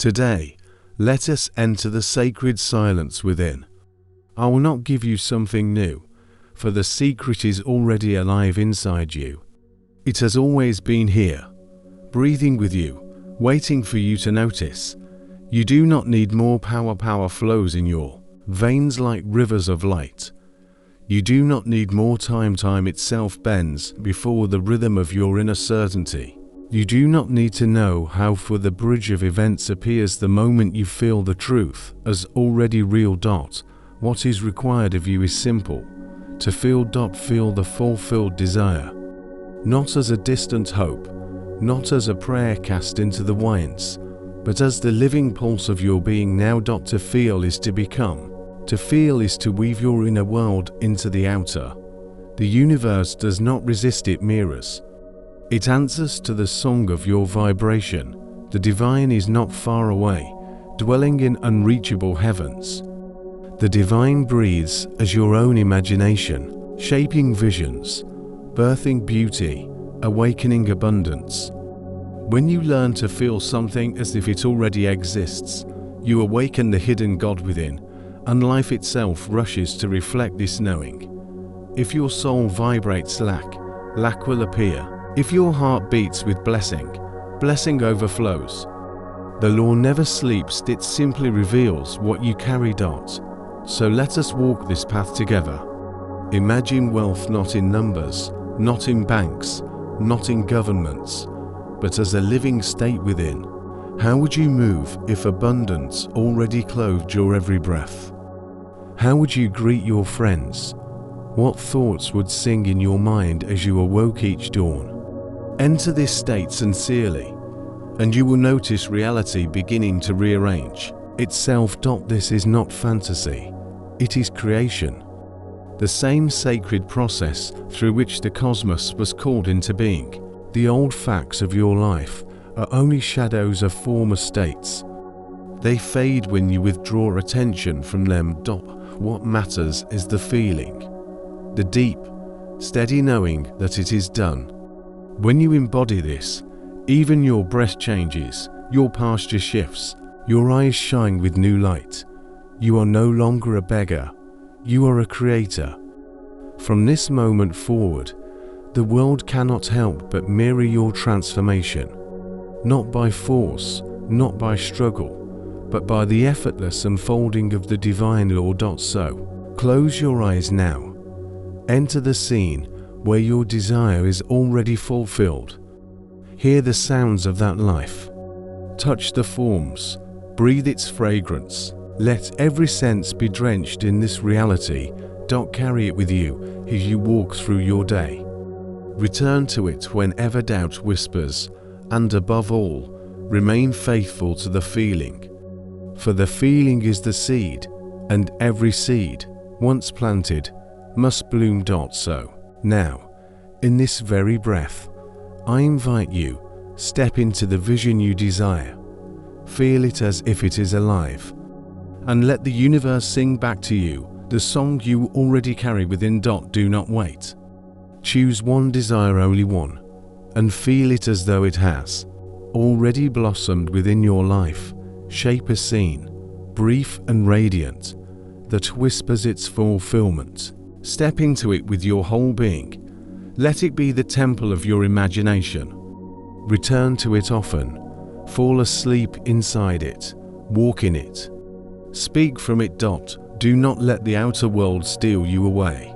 Today, let us enter the sacred silence within. I will not give you something new, for the secret is already alive inside you. It has always been here, breathing with you, waiting for you to notice. You do not need more power. Power flows in your veins like rivers of light. You do not need more time. Time itself bends before the rhythm of your inner certainty. You do not need to know how, for the bridge of events appears the moment you feel the truth as already real. What is required of you is simple: to feel. Feel the fulfilled desire, not as a distant hope, not as a prayer cast into the winds, but as the living pulse of your being now. To feel is to become. To feel is to weave your inner world into the outer. The universe does not resist, it mirrors. It answers to the song of your vibration. The divine is not far away, dwelling in unreachable heavens. The divine breathes as your own imagination, shaping visions, birthing beauty, awakening abundance. When you learn to feel something as if it already exists, you awaken the hidden God within, and life itself rushes to reflect this knowing. If your soul vibrates lack will appear. If your heart beats with blessing overflows. The law never sleeps, it simply reveals what you carry. So let us walk this path together. Imagine wealth not in numbers, not in banks, not in governments, but as a living state within. How would you move if abundance already clothed your every breath? How would you greet your friends? What thoughts would sing in your mind as you awoke each dawn? Enter this state sincerely, and you will notice reality beginning to rearrange itself. This is not fantasy, it is creation. The same sacred process through which the cosmos was called into being. The old facts of your life are only shadows of former states. They fade when you withdraw attention from them. What matters is the feeling, the deep, steady knowing that it is done. When you embody this, even your breath changes, your posture shifts, your eyes shine with new light. You are no longer a beggar, you are a creator. From this moment forward, the world cannot help but mirror your transformation. Not by force, not by struggle, but by the effortless unfolding of the divine law. So, close your eyes now. Enter the scene where your desire is already fulfilled. Hear the sounds of that life. Touch the forms, breathe its fragrance. Let every sense be drenched in this reality. Carry it with you as you walk through your day. Return to it whenever doubt whispers, and above all, remain faithful to the feeling. For the feeling is the seed, and every seed, once planted, must bloom. So, now, in this very breath, I invite you, step into the vision you desire. Feel it as if it is alive, and let the universe sing back to you the song you already carry within. Do not wait. Choose one desire, only one, and feel it as though it has already blossomed within your life. Shape a scene, brief and radiant, that whispers its fulfillment. Step into it with your whole being. Let it be the temple of your imagination. Return to it often. Fall asleep inside it. Walk in it. Speak from it. Do not let the outer world steal you away.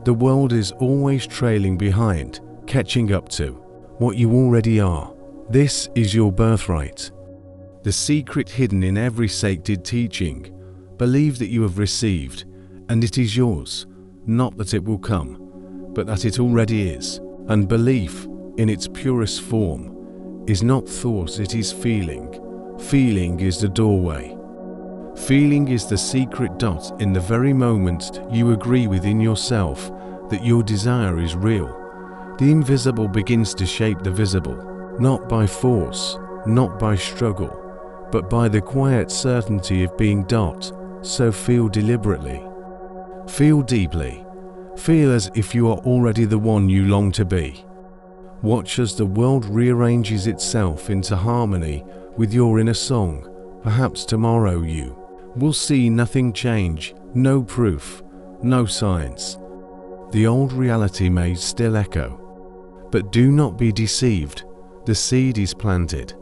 The world is always trailing behind, catching up to what you already are. This is your birthright. The secret hidden in every sacred teaching. Believe that you have received, and it is yours. Not that it will come, but that it already is. And belief, in its purest form, is not thought, it is feeling. Feeling is the doorway. Feeling is the secret. In the very moment you agree within yourself that your desire is real, the invisible begins to shape the visible, not by force, not by struggle, but by the quiet certainty of being. So feel deliberately. Feel deeply. Feel as if you are already the one you long to be. Watch as the world rearranges itself into harmony with your inner song. Perhaps tomorrow you will see nothing change, no proof, no signs. The old reality may still echo. But do not be deceived, the seed is planted.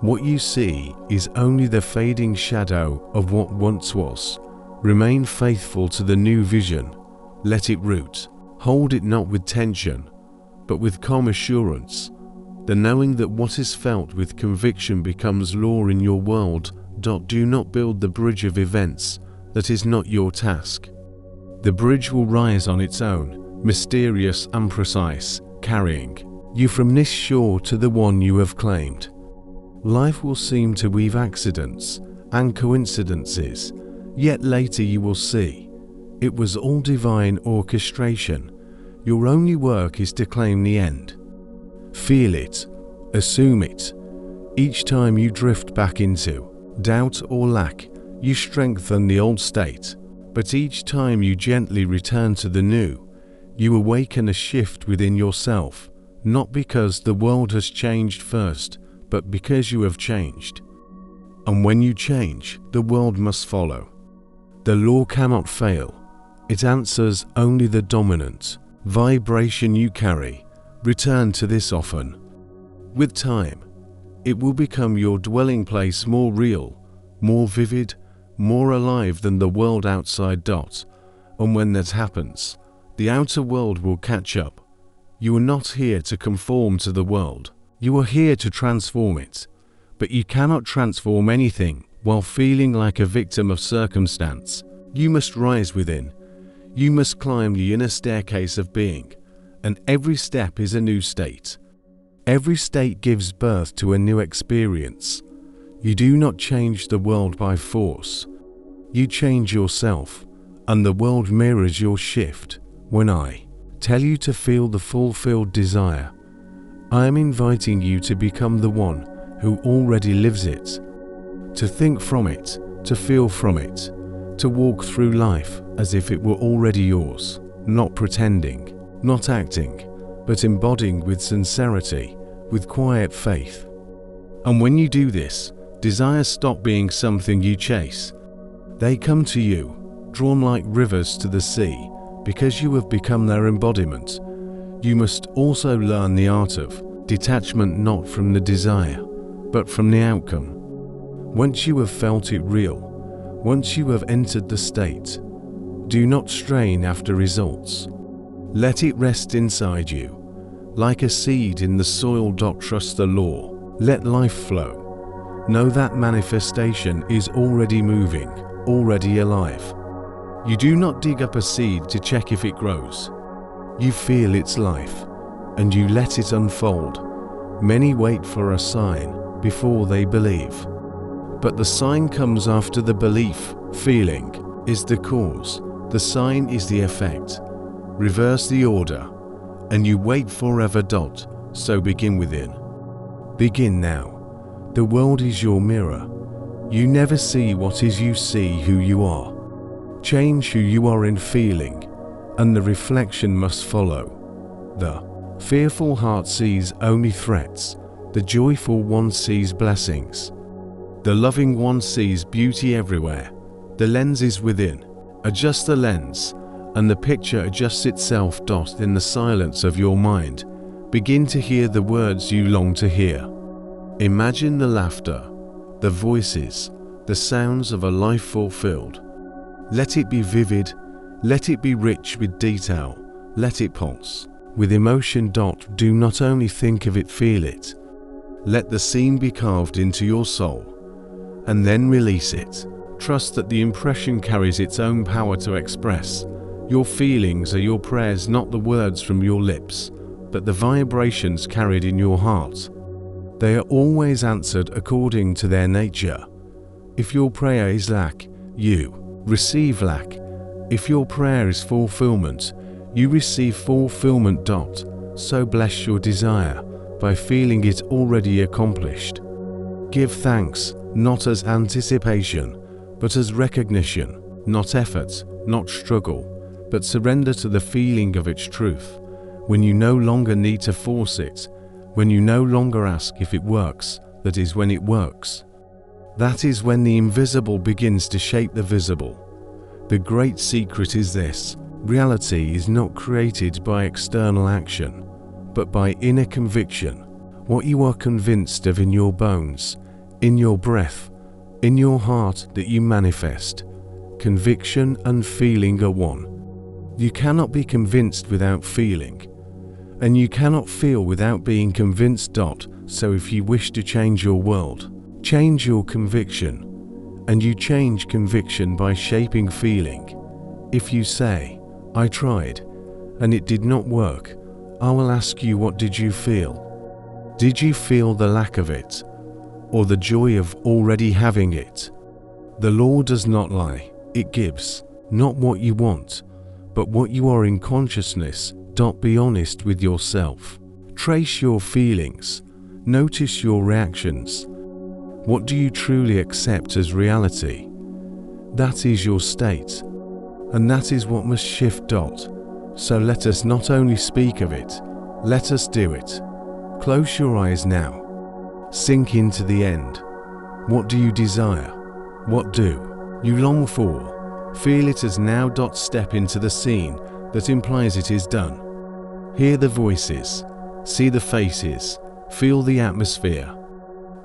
What you see is only the fading shadow of what once was. Remain faithful to the new vision. Let it root. Hold it not with tension, but with calm assurance. The knowing that what is felt with conviction becomes law in your world. Do not build the bridge of events that is not your task. The bridge will rise on its own, mysterious and precise, carrying you from this shore to the one you have claimed. Life will seem to weave accidents and coincidences, yet later you will see it was all divine orchestration. Your only work is to claim the end. Feel it, assume it. Each time you drift back into doubt or lack, you strengthen the old state, but each time you gently return to the new, you awaken a shift within yourself, not because the world has changed first, but because you have changed. And when you change, the world must follow. The law cannot fail. It answers only the dominant vibration you carry. Return to this often. With time, it will become your dwelling place, more real, more vivid, more alive than the world outside. And when that happens, the outer world will catch up. You are not here to conform to the world. You are here to transform it. But you cannot transform anything while feeling like a victim of circumstance. You must rise within. You must climb the inner staircase of being. And every step is a new state. Every state gives birth to a new experience. You do not change the world by force. You change yourself, and the world mirrors your shift. When I tell you to feel the fulfilled desire, I am inviting you to become the one who already lives it. To think from it, to feel from it, to walk through life as if it were already yours, not pretending, not acting, but embodying with sincerity, with quiet faith. And when you do this, desires stop being something you chase. They come to you, drawn like rivers to the sea, because you have become their embodiment. You must also learn the art of detachment, not from the desire, but from the outcome. Once you have felt it real, once you have entered the state, do not strain after results. Let it rest inside you, like a seed in the soil. Trust the law. Let life flow. Know that manifestation is already moving, already alive. You do not dig up a seed to check if it grows. You feel its life, and you let it unfold. Many wait for a sign before they believe. But the sign comes after the belief. Feeling is the cause. The sign is the effect. Reverse the order, and you wait forever. So begin within. Begin now. The world is your mirror. You never see what is, you see who you are. Change who you are in feeling, and the reflection must follow. The fearful heart sees only threats. The joyful one sees blessings. The loving one sees beauty everywhere. The lens is within. Adjust the lens, and the picture adjusts itself. In the silence of your mind, begin to hear the words you long to hear. Imagine the laughter, the voices, the sounds of a life fulfilled. Let it be vivid, let it be rich with detail, let it pulse with emotion. Do not only think of it, feel it. Let the scene be carved into your soul, and then release it. Trust that the impression carries its own power to express. Your feelings are your prayers, not the words from your lips, but the vibrations carried in your heart. They are always answered according to their nature. If your prayer is lack, you receive lack. If your prayer is fulfillment, you receive fulfillment. So bless your desire by feeling it already accomplished. Give thanks, not as anticipation, but as recognition, not effort, not struggle, but surrender to the feeling of its truth. When you no longer need to force it, when you no longer ask if it works, that is when it works. That is when the invisible begins to shape the visible. The great secret is this: reality is not created by external action, but by inner conviction. What you are convinced of in your bones, in your breath, in your heart, that you manifest. Conviction and feeling are one. You cannot be convinced without feeling, and you cannot feel without being convinced. So if you wish to change your world, change your conviction, and you change conviction by shaping feeling. If you say, "I tried, and it did not work," I will ask you, what did you feel? Did you feel the lack of it, or the joy of already having it? The law does not lie. It gives, not what you want, but what you are in consciousness. Be honest with yourself. Trace your feelings. Notice your reactions. What do you truly accept as reality? That is your state, and that is what must shift. So let us not only speak of it, let us do it. Close your eyes now. Sink into the end. What do you desire? What do you long for? Feel it as now. Step into the scene that implies it is done. Hear the voices, see the faces, feel the atmosphere.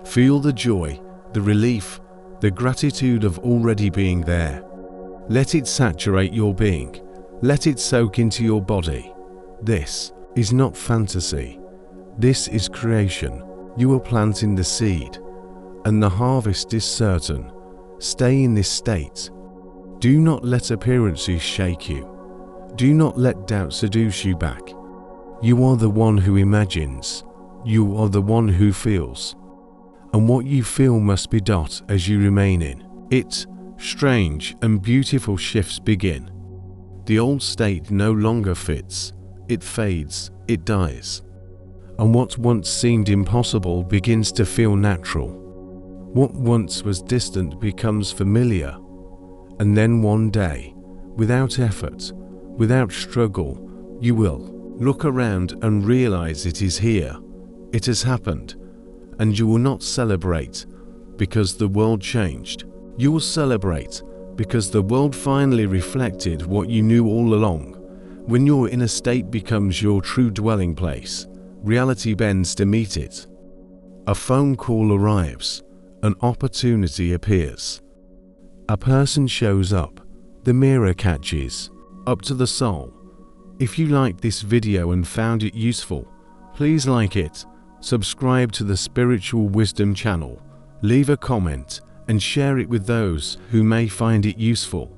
Feel the joy, the relief, the gratitude of already being there. Let it saturate your being. Let it soak into your body. This is not fantasy. This is creation. You are planting the seed, and the harvest is certain. Stay in this state. Do not let appearances shake you. Do not let doubt seduce you back. You are the one who imagines. You are the one who feels. And what you feel must be as you remain in it. Strange and beautiful shifts begin. The old state no longer fits. It fades. It dies. And what once seemed impossible begins to feel natural. What once was distant becomes familiar. And then one day, without effort, without struggle, you will look around and realize it is here. It has happened. And you will not celebrate because the world changed. You will celebrate because the world finally reflected what you knew all along. When your inner state becomes your true dwelling place, reality bends to meet it. A phone call arrives. An opportunity appears. A person shows up. The mirror catches up to the soul. If you liked this video and found it useful, please like it, subscribe to the Spiritual Wisdom channel, leave a comment, and share it with those who may find it useful.